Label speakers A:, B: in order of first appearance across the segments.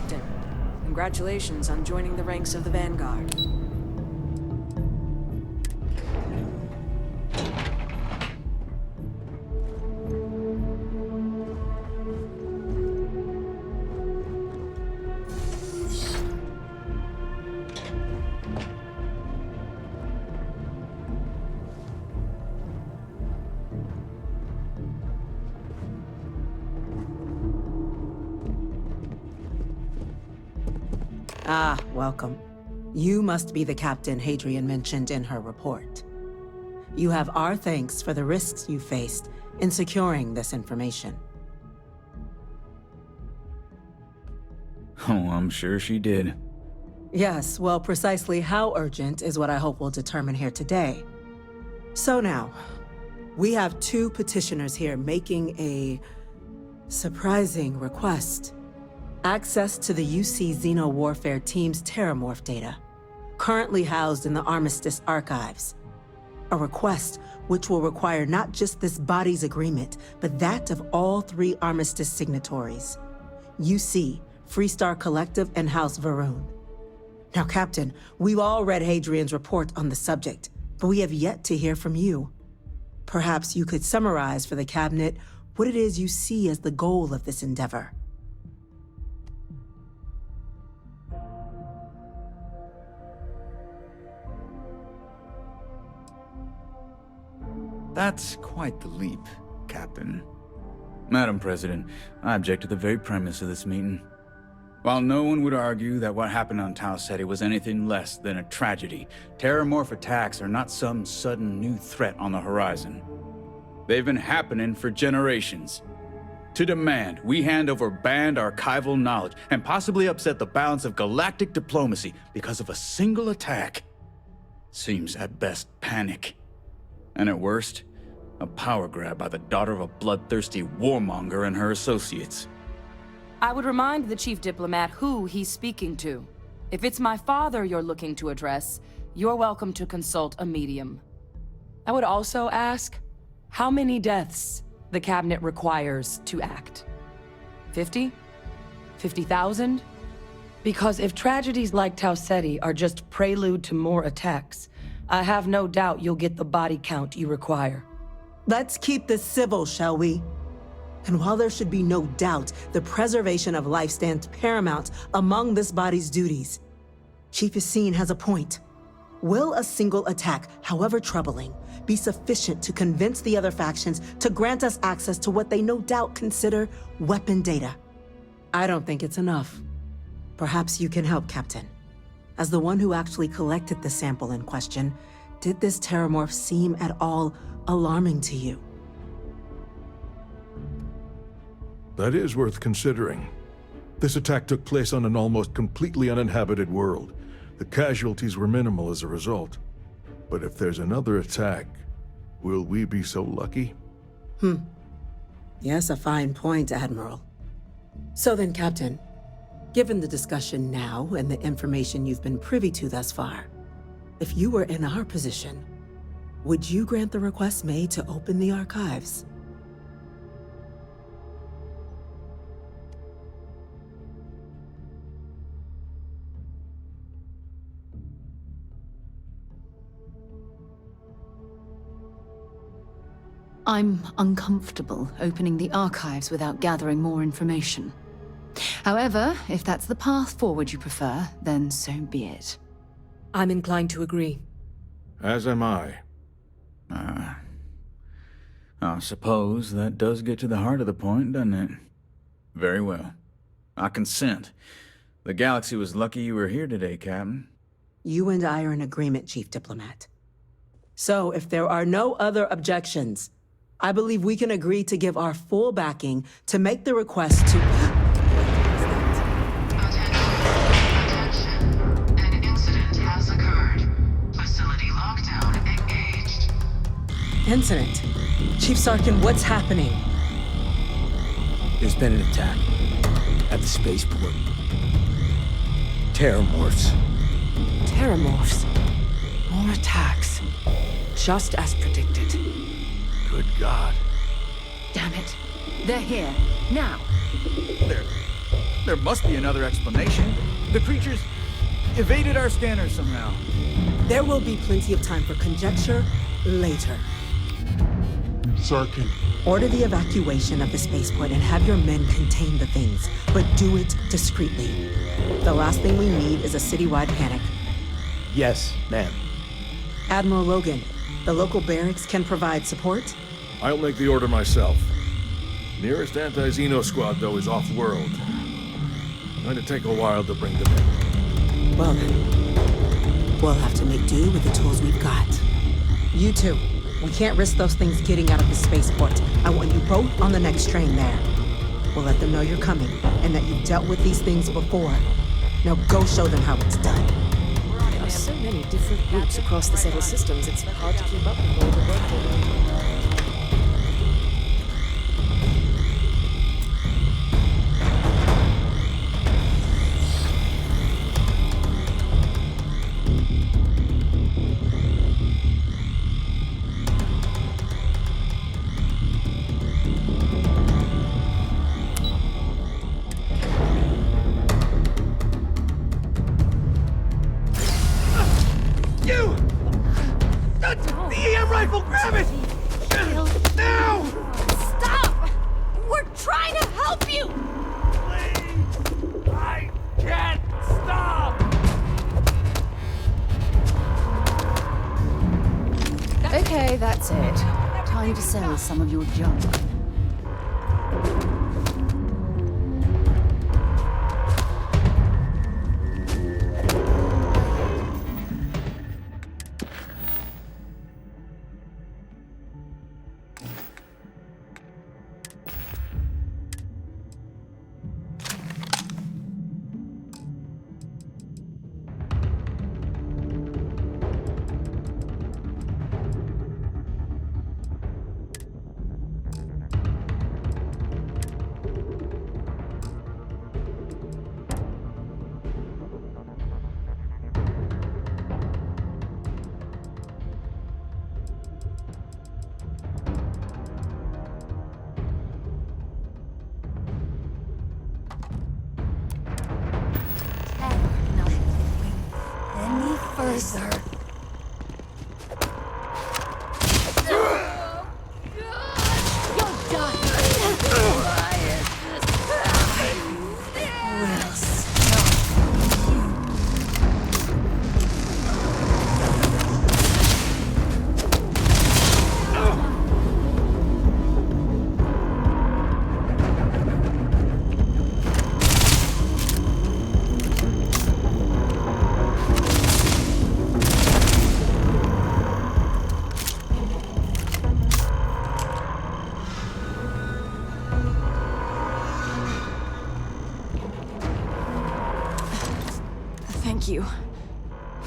A: Captain, congratulations on joining the ranks of the Vanguard.
B: Ah, welcome. You must be the captain Hadrian mentioned in her report. You have our thanks for the risks you faced in securing this information.
C: Oh, I'm sure she did.
B: Yes, well, precisely how urgent is what I hope we'll determine here today. So now, we have two petitioners here making a surprising request. Access to the UC Xeno Warfare Team's Terramorph data, currently housed in the Armistice archives. A request which will require not just this body's agreement, but that of all three Armistice signatories. UC, Freestar Collective, and House Varun. Now, Captain, we've all read Hadrian's report on the subject, but we have yet to hear from you. Perhaps you could summarize for the Cabinet what it is you see as the goal of this endeavor.
C: That's quite the leap, Captain. Madam President, I object to the very premise of this meeting. While no one would argue that what happened on Tau Ceti was anything less than a tragedy, Terramorph attacks are not some sudden new threat on the horizon. They've been happening for generations. To demand we hand over banned archival knowledge and possibly upset the balance of galactic diplomacy because of a single attack seems at best panic. And at worst, a power grab by the daughter of a bloodthirsty warmonger and her associates.
A: I would remind the Chief Diplomat who he's speaking to. If it's my father you're looking to address, you're welcome to consult a medium. I would also ask, how many deaths the Cabinet requires to act? 50? 50,000? Because if tragedies like Tau Ceti are just prelude to more attacks, I have no doubt you'll get the body count you require.
B: Let's keep this civil, shall we? And while there should be no doubt the preservation of life stands paramount among this body's duties, Chief Yassine has a point. Will a single attack, however troubling, be sufficient to convince the other factions to grant us access to what they no doubt consider weapon data? I don't think it's enough. Perhaps you can help, Captain. As the one who actually collected the sample in question, did this Terramorph seem at all alarming to you?
D: That is worth considering. This attack took place on an almost completely uninhabited world. The casualties were minimal as a result. But if there's another attack, will we be so lucky?
B: Yes, a fine point, Admiral. So then, Captain, given the discussion now and the information you've been privy to thus far, if you were in our position, would you grant the request made to open the archives?
E: I'm uncomfortable opening the archives without gathering more information. However, if that's the path forward you prefer, then so be it.
A: I'm inclined to agree.
D: As am I.
C: I suppose that does get to the heart of the point, doesn't it? Very well. I consent. The galaxy was lucky you were here today, Captain.
B: You and I are in agreement, Chief Diplomat. So, if there are no other objections, I believe we can agree to give our full backing to make the request to...
F: Attention. An incident has occurred. Facility lockdown engaged.
B: Incident? Chief Sarkin, what's happening?
G: There's been an attack at the spaceport. Terramorphs.
A: Terramorphs. More attacks. Just as predicted.
D: Good God.
E: Damn it. They're here. Now.
C: There must be another explanation. The creatures evaded our scanners somehow.
B: There will be plenty of time for conjecture later.
H: Sarkin,
B: Order the evacuation of the spaceport and have your men contain the things, but do it discreetly. The last thing we need is a citywide panic.
G: Yes, ma'am.
B: Admiral Logan, the local barracks can provide support?
D: I'll make the order myself. Nearest anti-Xeno squad, though, is off-world. Going to take a while to bring them in.
B: Well then, we'll have to make do with the tools we've got. You two, we can't risk those things getting out of the spaceport. I want you both on the next train there. We'll let them know you're coming, and that you've dealt with these things before. Now go show them how it's done.
I: There are so many different groups across the several systems, it's hard to keep up with all the work they're doing.
C: You! The EM rifle, grab it! Now!
J: Stop! We're trying to help you!
C: Please! I can't stop!
E: Okay, that's it. Time to sell some of your junk.
J: Any further. You're done. We'll stop you.
K: Thank you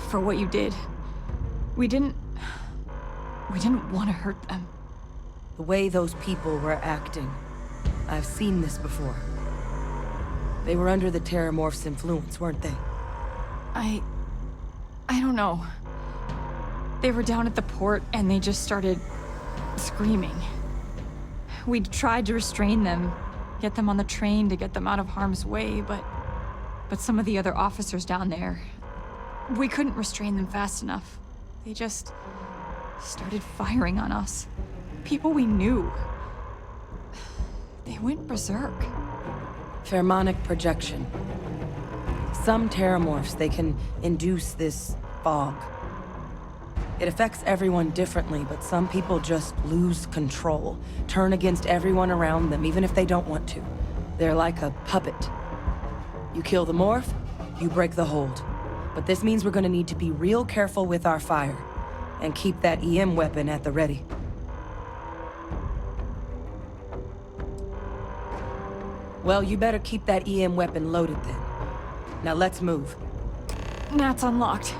K: for what you did. We didn't want to hurt them.
A: The way those people were acting. I've seen this before. They were under the Terramorph's influence, weren't they?
K: I don't know. They were down at the port and they just started screaming. We tried to restrain them, get them on the train to get them out of harm's way, but some of the other officers down there, we couldn't restrain them fast enough. They just started firing on us. People we knew. They went berserk.
A: Pheromonic projection. Some Terramorphs, they can induce this fog. It affects everyone differently, but some people just lose control, turn against everyone around them, even if they don't want to. They're like a puppet. You kill the morph, you break the hold. But this means we're gonna need to be real careful with our fire, and keep that EM weapon at the ready. Well, you better keep that EM weapon loaded then. Now let's move.
K: Nat's unlocked.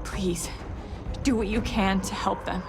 K: Please, do what you can to help them.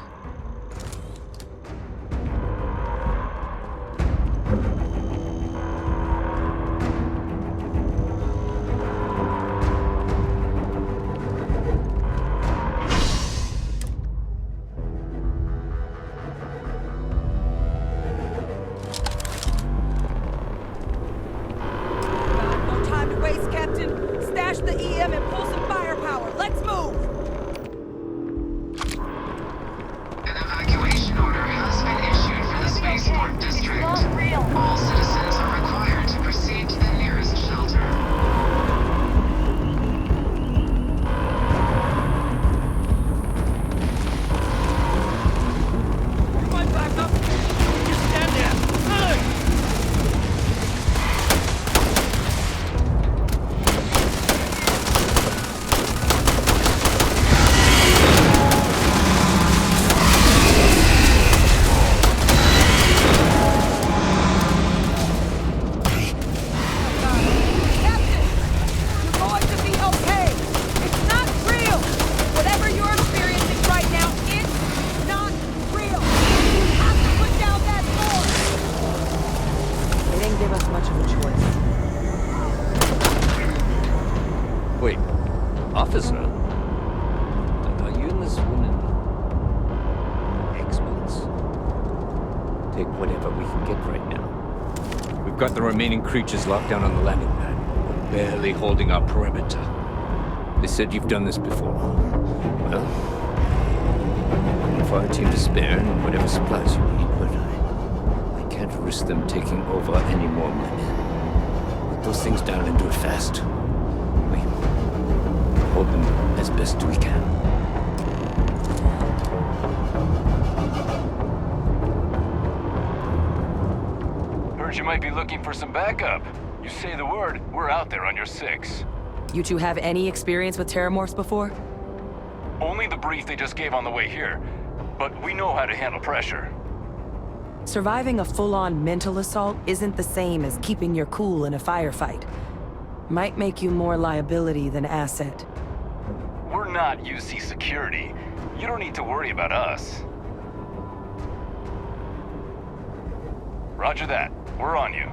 G: whatever we can get right now. We've got the remaining creatures locked down on the landing pad. We're barely holding our perimeter. They said you've done this before. Well, one fire team to spare and whatever supplies you need, but I can't risk them taking over any more of my men. Put those things down and do it fast. We hold them as best we can.
H: Heard you might be looking for some backup. You say the word, we're out there on your 6.
A: You two have any experience with terramorphs before?
H: Only the brief they just gave on the way here, but we know how to handle pressure.
A: Surviving a full-on mental assault isn't the same as keeping your cool in a firefight. Might make you more liability than asset.
H: We're not UC security. You don't need to worry about us. Roger that. We're on you.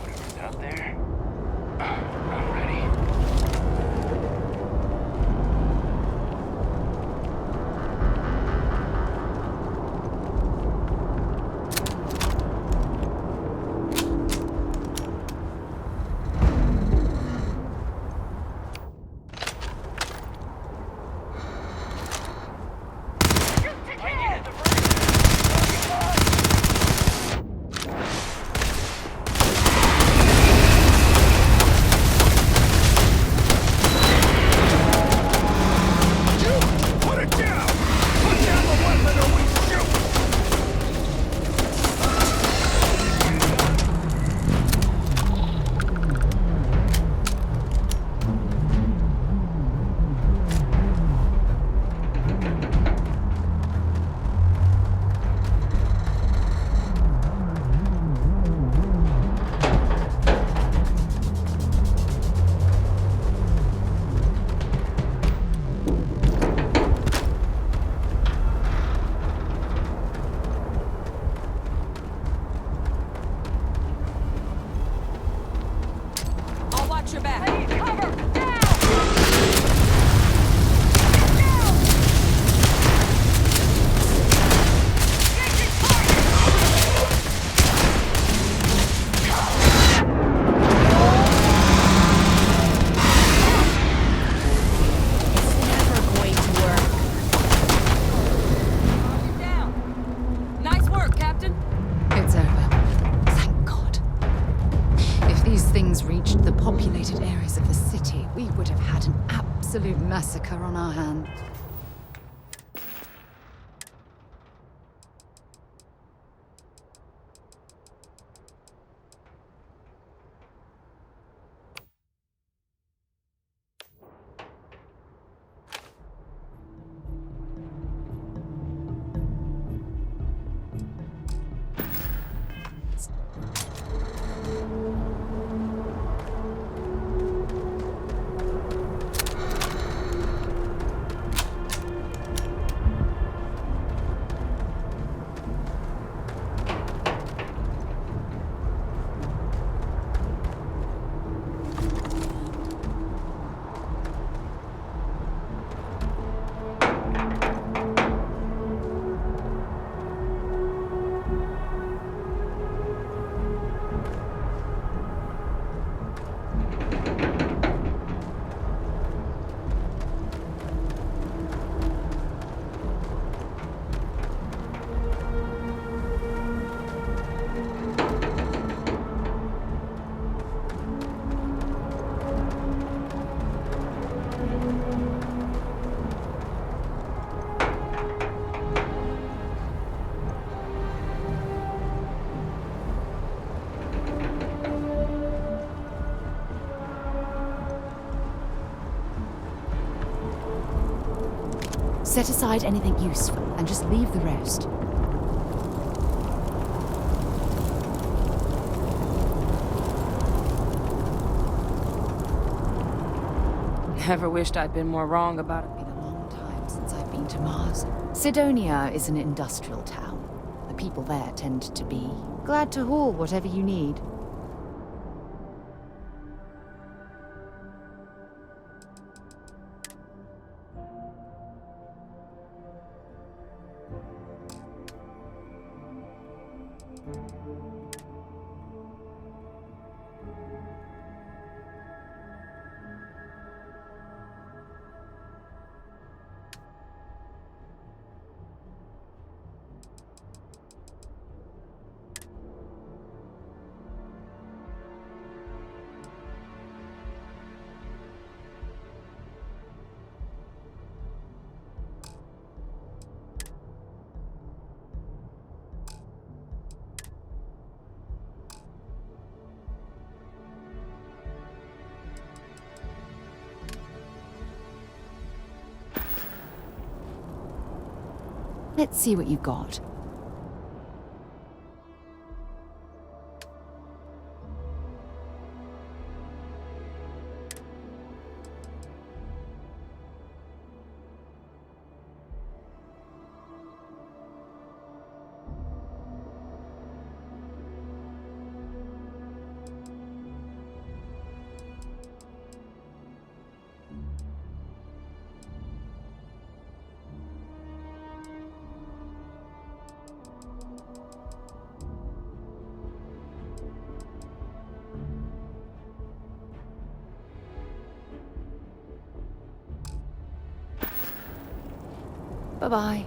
H: Whatever's out there, I'm ready.
A: Watch your back.
J: I need cover! Now!
A: Nice work, Captain.
E: It's over. Thank God. If these things reached the populated areas of the city, we would have had an absolute massacre on our hands. Set aside anything useful and just leave the rest.
A: Never wished I'd been more wrong about it.
E: It's been a long time since I've been to Mars. Sidonia is an industrial town. The people there tend to be glad to haul whatever you need. Let's see what you've got. Bye-bye.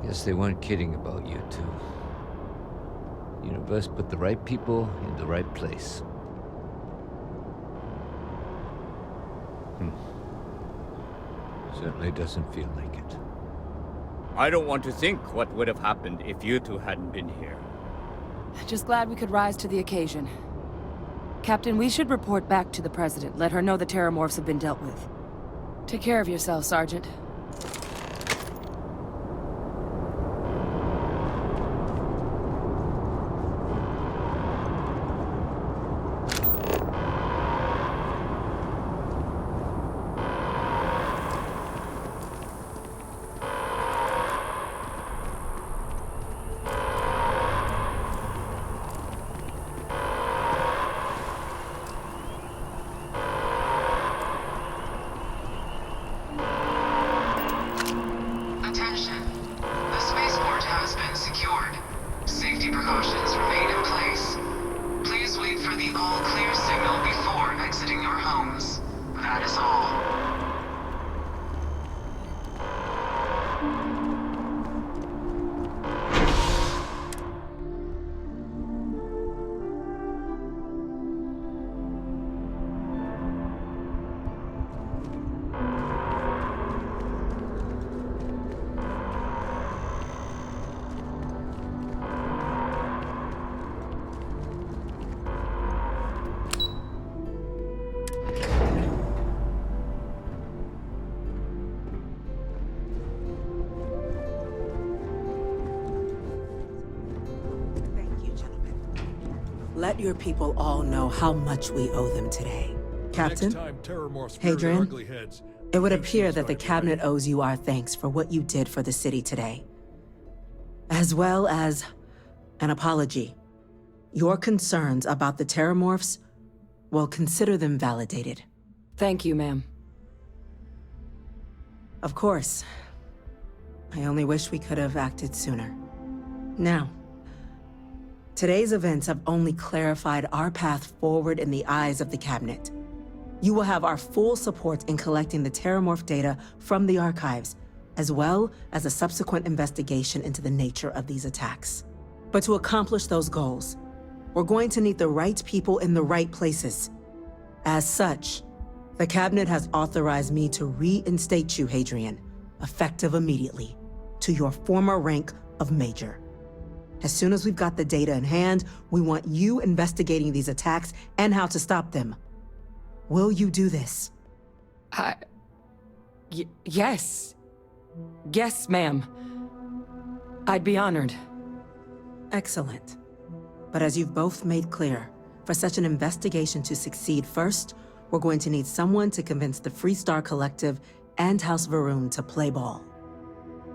G: Guess they weren't kidding about you two. Universe put the right people in the right place. Certainly doesn't feel like it.
L: I don't want to think what would have happened if you two hadn't been here.
A: Just glad we could rise to the occasion. Captain, we should report back to the President. Let her know the Terramorphs have been dealt with. Take care of yourself, Sergeant.
F: Attention. The spaceport has been secured. Safety precautions remain in place. Please wait for the all-clear signal before exiting your homes. That is all.
B: Thank you, gentlemen. Let your people all know how much we owe them today. Captain, Hadrian, it would appear that the Cabinet owes you our thanks for what you did for the city today, as well as an apology. Your concerns about the Terramorphs, well, consider them validated.
A: Thank you, ma'am.
B: Of course. I only wish we could have acted sooner. Now, today's events have only clarified our path forward in the eyes of the Cabinet. You will have our full support in collecting the Terramorph data from the archives, as well as a subsequent investigation into the nature of these attacks. But to accomplish those goals, we're going to need the right people in the right places. As such, the Cabinet has authorized me to reinstate you, Hadrian, effective immediately, to your former rank of Major. As soon as we've got the data in hand, we want you investigating these attacks and how to stop them. Will you do this?
A: Yes. Yes, ma'am. I'd be honored.
B: Excellent. But as you've both made clear, for such an investigation to succeed first, we're going to need someone to convince the Freestar Collective and House Varun to play ball.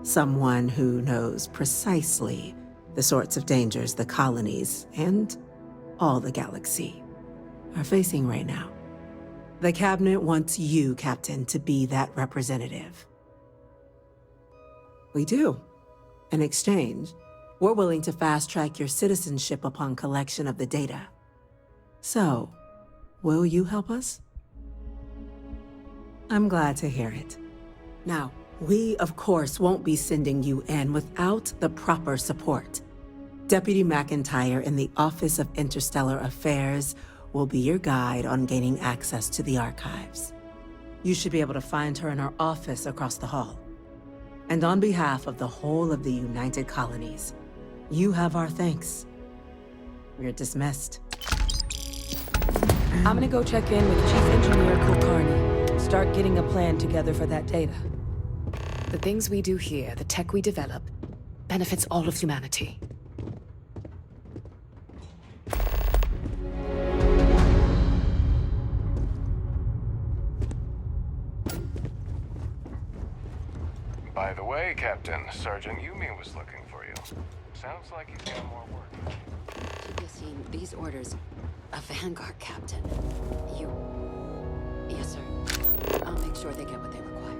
B: Someone who knows precisely the sorts of dangers the colonies and all the galaxy are facing right now. The Cabinet wants you, Captain, to be that representative. We do. In exchange, we're willing to fast-track your citizenship upon collection of the data. So, will you help us? I'm glad to hear it. Now, we, of course, won't be sending you in without the proper support. Deputy McIntyre in the Office of Interstellar Affairs will be your guide on gaining access to the archives. You should be able to find her in her office across the hall. And on behalf of the whole of the United Colonies, you have our thanks. You're dismissed.
A: I'm gonna go check in with Chief Engineer Kulkarni. Start getting a plan together for that data.
I: The things we do here, the tech we develop, benefits all of humanity.
H: By the way, Captain, Sergeant Yumi was looking for you. Sounds like he's got more work.
M: Yassine, these orders. A Vanguard captain. You... Yes, sir. I'll make sure they get what they require.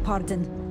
J: Pardon.